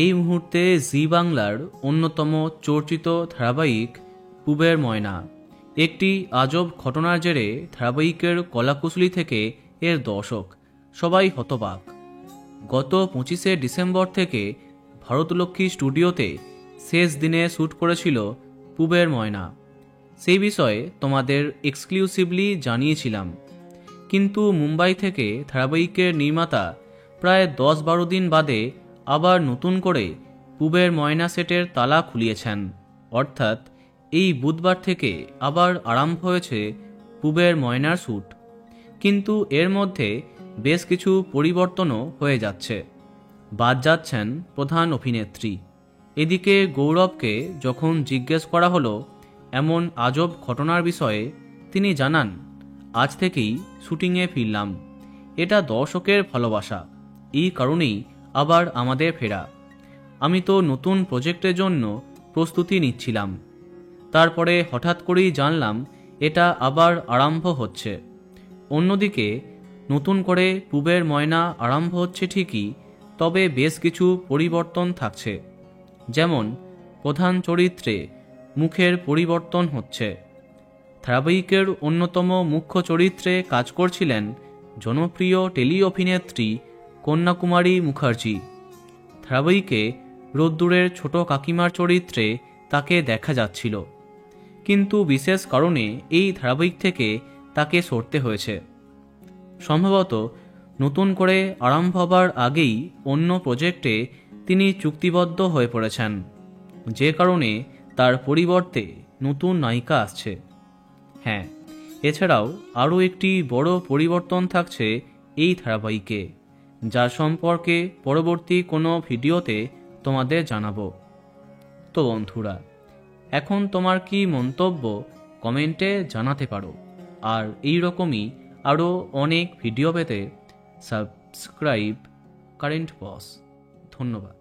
এই মুহূর্তে জি বাংলার অন্যতম চর্চিত ধারাবাহিক পুবের ময়না একটি আজব ঘটনার জেরে ধারাবাহিকের কলাকুশলী থেকে এর দর্শক সবাই হতবাক। গত 25শে ডিসেম্বর থেকে ভারতলক্ষ্মী স্টুডিওতে শেষ দিনে শ্যুট করেছিল পুবের ময়না। সেই বিষয়ে তোমাদের এক্সক্লুসিভলি জানিয়েছিলাম, কিন্তু মুম্বাই থেকে ধারাবাহিকের নির্মাতা প্রায় 10-12 দিন বাদে আবার নতুন করে পুবের ময়না সেটের তালা খুলিয়েছেন। অর্থাৎ এই বুধবার থেকে আবার আরম্ভ হয়েছে পুবের ময়নার শ্যুট। কিন্তু এর মধ্যে বেশ কিছু পরিবর্তনও হয়ে যাচ্ছে। বাদ যাচ্ছেন প্রধান অভিনেত্রী। এদিকে গৌরবকে যখন জিজ্ঞেস করা হলো এমন আজব ঘটনার বিষয়ে, তিনি জানান, আজ থেকেই শুটিংয়ে ফিরলাম। এটা দর্শকের ভালোবাসা, এই কারণেই আবার আমাদের ফেরা। আমি তো নতুন প্রজেক্টের জন্য প্রস্তুতি নিচ্ছিলাম, তারপরে হঠাৎ করেই জানলাম এটা আবার আরম্ভ হচ্ছে। অন্যদিকে নতুন করে পুবের ময়না আরম্ভ হচ্ছে ঠিকই, তবে বেশ কিছু পরিবর্তন থাকছে। যেমন প্রধান চরিত্রে মুখের পরিবর্তন হচ্ছে। ধারাবাহিকের অন্যতম মুখ্য চরিত্রে কাজ করছিলেন জনপ্রিয় টেলি অভিনেত্রী কন্যাকুমারী মুখার্জি। ধারাবাহিকে রোদ্দুরের ছোট কাকিমার চরিত্রে তাকে দেখা যাচ্ছিল, কিন্তু বিশেষ কারণে এই ধারাবাহিক থেকে তাকে সরতে হয়েছে। সম্ভবত নতুন করে আরম্ভ হবার আগেই অন্য প্রজেক্টে তিনি চুক্তিবদ্ধ হয়ে পড়েছেন, যে কারণে তার পরিবর্তে নতুন নায়িকা আসছে। হ্যাঁ, এছাড়াও আরও একটি বড় পরিবর্তন থাকছে এই ধারাবাহিকে, যা সম্পর্কে পরবর্তী কোনো ভিডিওতে তোমাদের জানাবো। তো বন্ধুরা, এখন তোমার কি মন্তব্য কমেন্টে জানাতে পারো। আর এই রকমই আরও অনেক ভিডিও পেতে সাবস্ক্রাইব কারেন্ট বস। ধন্যবাদ।